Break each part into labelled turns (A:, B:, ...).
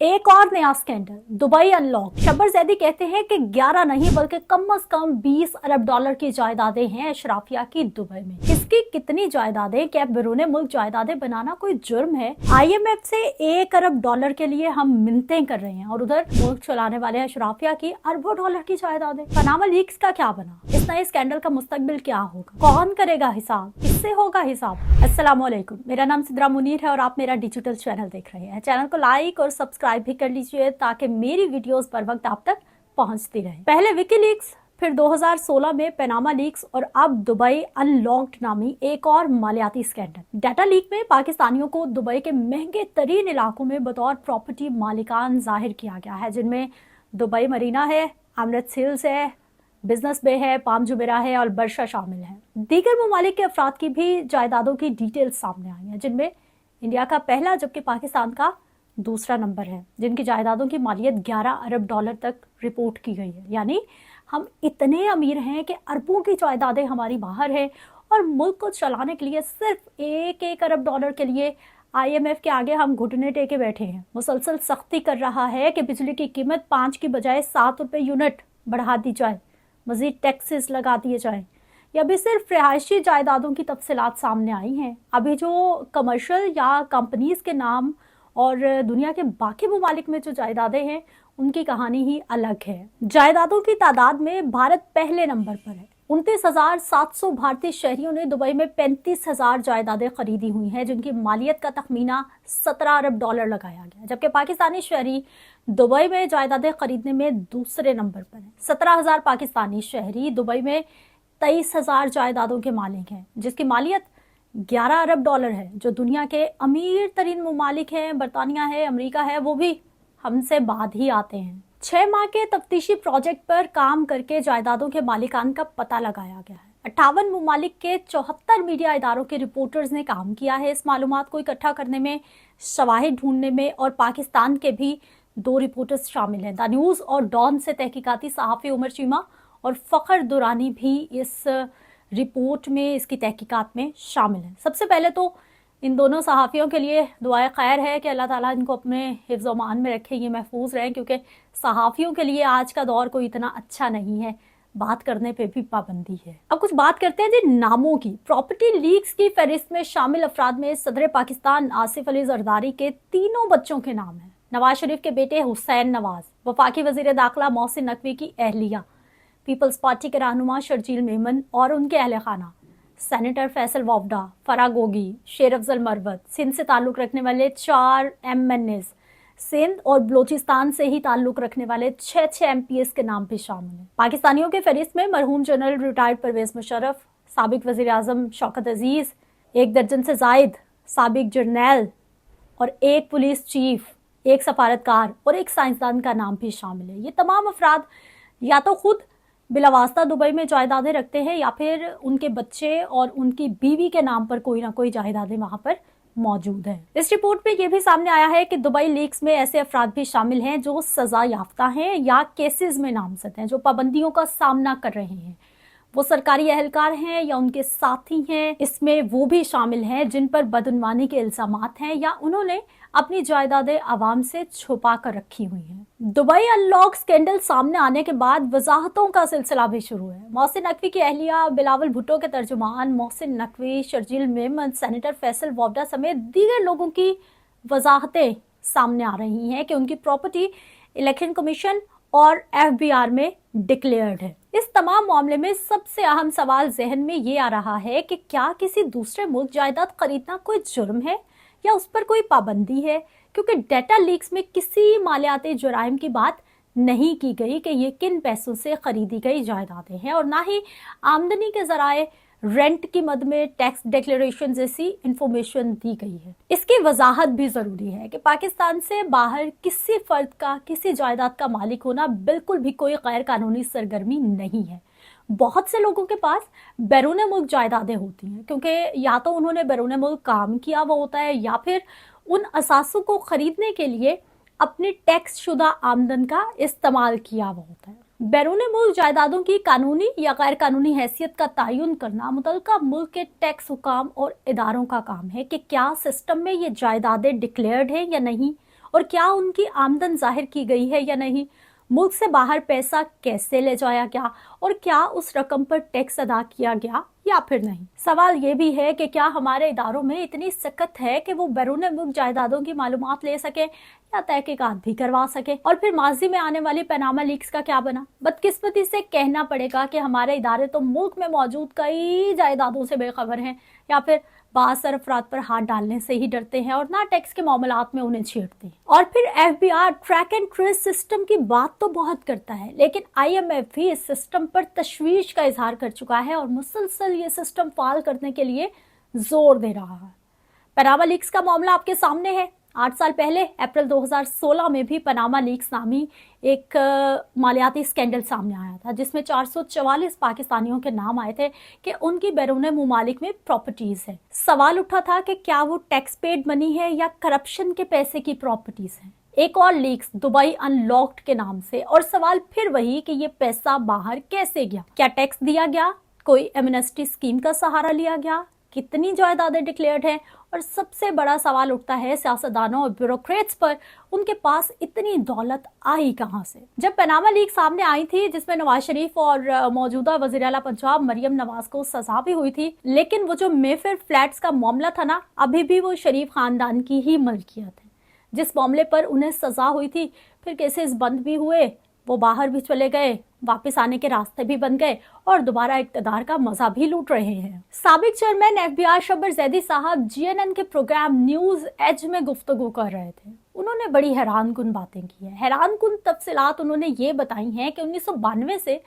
A: एक और नया scandal, Dubai unlock. Shabbar Zaidi कहते हैं कि 11 नहीं बल्कि कम से कम 20 अरब डॉलर की जायदादें हैं अशराफिया की दुबई में। किसकी कितनी जायदादें? क्या बैरून मुल्क जायदादें बनाना कोई जुर्म है? IMF से 1 अरब डॉलर के लिए हम मिन्नतें कर रहे हैं और उधर मुल्क चलाने वाले अशराफिया की अरबों डॉलर की जायदादें। पनामा लीक्स का क्या बना? इस नए स्कैंडल का मुस्तकबिल क्या होगा? कौन करेगा हिसाब? किससे होगा हिसाब? अस्सलामुअलैकुम, मेरा नाम सिद्रा मुनीर है और आप मेरा डिजिटल चैनल देख रहे हैं। चैनल को लाइक और सब्सक्राइब भी कर लीजिए ताकि मेरी वीडियोस पर वक्त आप तक पहुंचती रहे। पहले विकीलीक्स, फिर 2016 में पनामा लीक्स और अब दुबई अनलॉक्ड नामी एक और मालियाती स्कैंडल। डाटा लीक में पाकिस्तानियों को दुबई के महंगे तरीन इलाकों में बतौर प्रॉपर्टी मालिकान जाहिर किया गया है, जिनमें दुबई मरीना है, एमिरेट्स हिल्स है, बिजनेस बे है, पाम जुमेरा है और बरशा शामिल है। दीगर ममालिक के अफराद की भी जायदादों की डिटेल्स सामने आई हैं, जिनमें इंडिया का पहला जबकि पाकिस्तान का दूसरा नंबर है, जिनकी जायदादों की मालियत 11 अरब डॉलर तक रिपोर्ट की गई है। यानी हम इतने अमीर हैं कि अरबों की जायदादें हमारी बाहर है और मुल्क को चलाने के लिए सिर्फ 1 अरब डॉलर के लिए IMF के आगे हम घुटने टेके बैठे हैं। मुसलसल सख्ती कर रहा है कि बिजली की कीमत 5 की बजाय 7 रुपये यूनिट बढ़ा दी जाए, मजीद टैक्सेस लगा दिए जाएं। या भी सिर्फ रिहायशी जायदादों की तफसीलात सामने आई हैं। अभी जो कमर्शियल या कंपनीज के नाम और दुनिया के बाकी ममालिक में जो जायदादें हैं उनकी कहानी ही अलग है। जायदादों की तादाद में भारत पहले नंबर पर है। 29,700 भारतीय शहरियों ने दुबई में 35,000 जायदादें खरीदी हुई हैं, जिनकी मालियत का तखमीना 17 अरब डॉलर लगाया गया, जबकि पाकिस्तानी शहरी दुबई में जायदादें खरीदने में दूसरे नंबर पर है। 17,000 पाकिस्तानी शहरी दुबई में 23,000 जायदादों के मालिक हैं, जिसकी मालियत 11 अरब डॉलर है। जो दुनिया के अमीर तरीन ममालिक हैं, बरतानिया है, अमेरिका है, वो भी हमसे बाद ही आते हैं। 6 माह के तफ्तीशी प्रोजेक्ट पर काम करके जायदादों के मालिकान का पता लगाया गया है। 58 ममालिक के 74 मीडिया इदारों के रिपोर्टर्स ने काम किया है इस मालूमात को इकट्ठा करने में, शवाहिद ढूंढने में, और पाकिस्तान के भी 2 रिपोर्टर्स शामिल हैं। द न्यूज़ और डॉन से तहकीकाती सहाफ़ी उमर चीमा और फ़खर दुरानी भी इस रिपोर्ट में, इसकी तहकीकात में शामिल हैं। सबसे पहले तो इन दोनों सहाफ़ियों के लिए दुआए खैर है कि अल्लाह ताला इनको अपने हिफ्ज़ और मान में रखे, ये महफूज रहें, क्योंकि सहाफ़ियों के लिए आज का दौर कोई इतना अच्छा नहीं है, बात करने पे भी पाबंदी है। अब कुछ बात करते हैं जी नामों की। प्रॉपर्टी लीक्स की फहरिस्त में शामिल अफराद में सदर पाकिस्तान आसिफ अली जरदारी के 3 बच्चों के नाम हैं। नवाज शरीफ के बेटे हुसैन नवाज, वफाकी वज़ीर दाखिला मोहसिन नकवी की अहलिया, पीपल्स पार्टी के रहनुमा शर्जील मेमन और उनके अहल खाना, सेनेटर फैसल वावडा, फरा गोगी, शेर अफजल मरवत, सिंध से ताल्लुक़ रखने वाले 4 MNAs, सिंध और बलोचिस्तान से ही ताल्लुक़ रखने वाले 6 MPs के नाम भी शामिल हैं। पाकिस्तानियों के फहरिस्त में मरहूम जनरल रिटायर्ड परवेज़ मुशर्रफ, साबिक वज़ीर आज़म शौकत अजीज़, 1 दर्जन से ज़ायद साबिक जर्नैल और 1 पुलिस चीफ, 1 सफारतकार और 1 साइंसदान का नाम भी शामिल है। ये तमाम अफराद या तो खुद बिलावास्ता दुबई में जायदादें रखते हैं या फिर उनके बच्चे और उनकी बीवी के नाम पर कोई ना कोई जायदादें वहां पर मौजूद है। इस रिपोर्ट में यह भी सामने आया है कि दुबई लीक्स में ऐसे अफराद भी शामिल हैं जो सजा याफ्ता हैं या केसेस में नामजद हैं, जो पाबंदियों का सामना कर रहे हैं। वो सरकारी एहलकार हैं या उनके साथी हैं, इसमें वो भी शामिल हैं जिन पर बदउनवानी के इल्जामात हैं या उन्होंने अपनी जायदादें आवाम से छुपा कर रखी हुई हैं। दुबई अनलॉक स्कैंडल सामने आने के बाद वजाहतों का सिलसिला भी शुरू है। मोहसिन नकवी की अहलिया, बिलावल भुट्टो के तर्जुमान मोहसिन नकवी, शर्जील मेमन, सेनेटर फैसल वावडा समेत दीगर लोगों की वजाहतें सामने आ रही हैं कि उनकी प्रॉपर्टी इलेक्शन कमीशन और FBR में डिक्लेयर्ड है। इस तमाम मामले में सबसे अहम सवाल जहन में ये आ रहा है कि क्या किसी दूसरे मुल्क जायदाद खरीदना कोई जुर्म है या उस पर कोई पाबंदी है, क्योंकि डाटा लीक्स में किसी मालियाती जुराइम की बात नहीं की गई कि ये किन पैसों से खरीदी गई जायदादें हैं, और ना ही आमदनी के जराए, रेंट की मद में टैक्स डिक्लेरेशन जैसी इंफॉर्मेशन दी गई है। इसकी वजाहत भी जरूरी है कि पाकिस्तान से बाहर किसी फर्द का किसी जायदाद का मालिक होना बिल्कुल भी कोई गैर कानूनी सरगर्मी नहीं है। बहुत से लोगों के पास बैरून मुल्क जायदादें होती हैं, क्योंकि या तो उन्होंने बैरून मुल्क काम किया हुआ होता है या फिर उन असासों को खरीदने के लिए अपनी टैक्स शुदा आमदन का इस्तेमाल किया हुआ होता है। बैरून मुल्क जायदादों की कानूनी या गैर कानूनी हैसियत का तयन करना मुतल्लिका मुल्क के टैक्स हुकाम और इदारों का काम है कि क्या सिस्टम में ये जायदादें डिक्लेयर्ड है या नहीं, और क्या उनकी आमदन जाहिर की गई है या नहीं, मुल्क से बाहर पैसा कैसे ले जाया गया और क्या उस रकम पर टैक्स अदा किया गया या फिर नहीं। सवाल ये भी है कि क्या हमारे इदारों में इतनी सख्त है कि वो बैरून मुल्क जायदादों की मालूमात ले सके या तहकीकात भी करवा सके। और फिर माजी में आने वाली पनामा लीक्स का क्या बना। बदकिस्मती से कहना पड़ेगा कि हमारे इदारे तो मुल्क में मौजूद कई जायदादों से बेखबर हैं या फिर बास अफराद पर हाथ डालने से ही डरते हैं और ना टैक्स के मामलात में उन्हें छेड़ते हैं। और फिर FBI track and trace system की बात तो बहुत करता है, लेकिन IMF भी इस सिस्टम पर तशवीश का इजहार कर चुका है और मुसलसल ये सिस्टम फाल करने के लिए जोर दे रहा है। पनामा लीक्स का मामला आपके सामने है। 8 साल पहले अप्रैल 2016 में भी पनामा लीक्स नामी एक मालियाती स्कैंडल सामने आया था, जिसमें 444 पाकिस्तानियों के नाम आए थे कि उनकी बैरून मुमालिक में प्रॉपर्टीज है। सवाल उठा था कि क्या वो टैक्स पेड मनी है या करप्शन के पैसे की प्रॉपर्टीज है। एक और लीक्स दुबई अनलॉक्ड के नाम से, और सवाल फिर वही कि ये पैसा बाहर कैसे गया, क्या टैक्स दिया गया, कोई एमनेस्टी स्कीम का सहारा लिया गया, कितनी जायदादें डिक्लेयर्ड हैं, और सबसे बड़ा सवाल उठता है सियासतदानों और ब्यूरोक्रेट्स पर, उनके पास इतनी दौलत आई कहां से। जब पनामा लीक सामने आई थी, जिसमें नवाज शरीफ और मौजूदा वज़ीर आला पंजाब मरियम नवाज को सजा भी हुई थी, लेकिन वो जो मेफेयर फ्लैट्स का मामला था ना, अभी भी वो शरीफ खानदान की ही मलकियत है। जिस मामले पर उन्हें सजा हुई थी, फिर केसेस बंद भी हुए, वो बाहर भी चले गए, वापस आने के रास्ते भी बन गए और दोबारा इक्तदार का मजा भी लूट रहे हैं। साबिक चेयरमैन FBI शब्बर जैदी साहब GNN के प्रोग्राम न्यूज एज में गुफ्तगू कर रहे थे। उन्होंने बड़ी हैरानकुन बातें की है। हैरानकुन तफसीलात उन्होंने ये बताई हैं कि 1992 से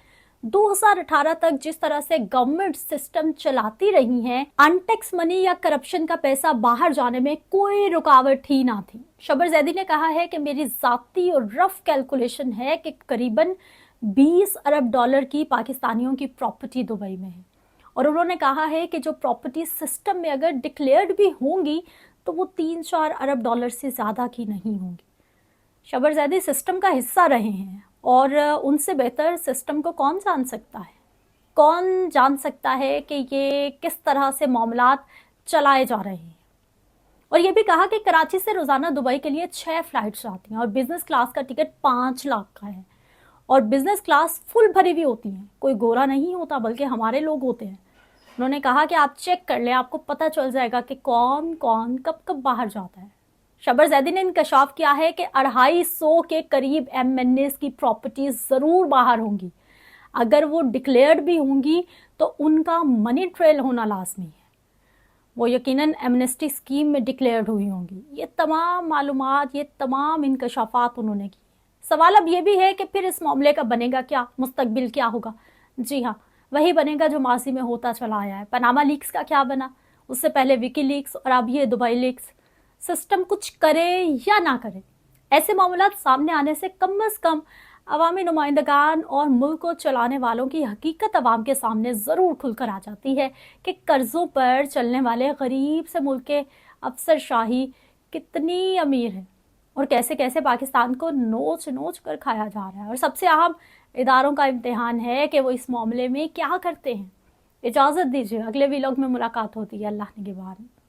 A: 2018 तक जिस तरह से गवर्नमेंट सिस्टम चलाती रही हैं, अनटैक्स मनी या करप्शन का पैसा बाहर जाने में कोई रुकावट ही ना थी। शब्बर जैदी ने कहा है कि मेरी जाती और रफ कैलकुलेशन है कि करीबन 20 अरब डॉलर की पाकिस्तानियों की प्रॉपर्टी दुबई में है, और उन्होंने कहा है कि जो प्रॉपर्टी सिस्टम में अगर डिक्लेयर्ड भी होंगी तो वो 3-4 अरब डॉलर से ज़्यादा की नहीं होंगी। शब्बर जैदी सिस्टम का हिस्सा रहे हैं और उनसे बेहतर सिस्टम को कौन जान सकता है। कौन जान सकता है कि ये किस तरह से मामलात चलाए जा रहे हैं। और ये भी कहा कि कराची से रोजाना दुबई के लिए 6 फ्लाइट्स आती हैं और बिजनेस क्लास का टिकट 5 लाख का है, और बिजनेस क्लास फुल भरी हुई होती है, कोई गोरा नहीं होता बल्कि हमारे लोग होते हैं। उन्होंने कहा कि आप चेक कर लें, आपको पता चल जाएगा कि कौन कौन कब कब बाहर जाता है। शब्बर जैदी ने इंकशाफ किया है कि 250 के करीब MNAs की प्रॉपर्टीज जरूर बाहर होंगी। अगर वो डिक्लेयर्ड भी होंगी तो उनका मनी ट्रेल होना लाजमी है, वो यकीनन एमनेस्टी स्कीम में डिक्लेयर्ड हुई होंगी। ये तमाम मालूमात, ये तमाम इंकशाफात उन्होंने की। सवाल अब ये भी है कि फिर इस मामले का बनेगा क्या, मुस्तकबिल क्या होगा। जी हाँ, वही बनेगा जो माजी में होता चला आया है। पनामा लीक्स का क्या बना, उससे पहले विकी लीक्स और अब ये दुबई लीक्स। सिस्टम कुछ करे या ना करे, ऐसे मामलात सामने आने से कम अवामी नुमाइंदगान और मुल्क को चलाने वालों की हकीकत अवाम के सामने ज़रूर खुलकर आ जाती है कि कर्ज़ों पर चलने वाले गरीब से मुल्क के अफसरशाही कितनी अमीर है और कैसे कैसे पाकिस्तान को नोच नोच कर खाया जा रहा है। और सबसे अहम, इदारों का इम्तिहान है कि वो इस मामले में क्या करते हैं। इजाज़त दीजिए, अगले व्लॉग में मुलाकात होती है। अल्लाह निगहबान।